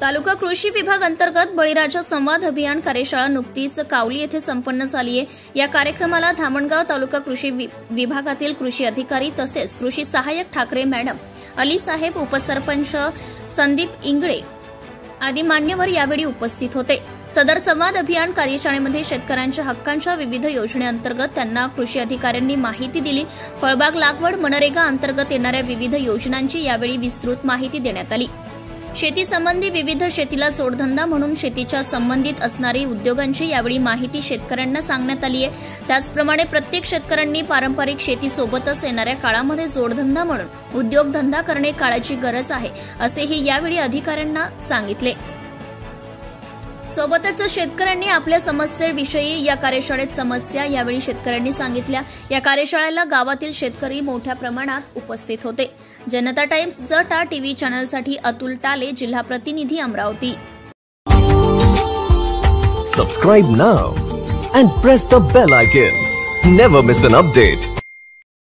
तालुका कृषी विभाग अंतर्गत बळीराजा संवाद अभियान कार्यशाळा नुकतीच कावली येथे संपन्न झाली आहे। या कार्यक्रमाला धामणगाव तालुका कृषी विभागातील कृषी अधिकारी तसेच कृषी सहाय्यक ठाकरे मॅडम, अली साहेब, उपसरपंच संदीप इंगळे आदी मान्यवर यावेळी उपस्थित होते। सदर संवाद अभियान कार्यशाळेमध्ये शेतकऱ्यांच्या हक्कांच्या विविध योजनेअंतर्गत त्यांना कृषी अधिकाऱ्यांनी माहिती दिली। फळबाग लागवड, मनरेगा अंतर्गत येणाऱ्या विविध योजनांची यावेळी विस्तृत माहिती देण्यात आली। शेती संबंधी विविध शेतीला जोडधंदा म्हणून शेतीच्या संबंधित असणारी उद्योगांची यावेळी माहिती शेतकऱ्यांना सांगण्यात आली आहे। त्याचप्रमाणे प्रत्येक शेतकऱ्यांनी पारंपरिक शेतीसोबतच येणाऱ्या काळामध्ये जोडधंदा म्हणून उद्योगधंदा करणे काळाची गरज आहे, असेही यावेळी अधिकाऱ्यांना सांगितले। सोबतच शेतकऱ्यांनी आपल्या समस्येविषयी या कार्यशाळेत समस्या यावेळी शेतकऱ्यांनी सांगितल्या। या कार्यशाळेला गावातील शेतकरी मोठ्या प्रमाणात उपस्थित होते। जनता टाइम्स जटा टीव्ही चॅनलसाठी अतुल टाले, जिल्हा प्रतिनिधी, Amravati. Subscribe now and press the bell icon. Never miss an update.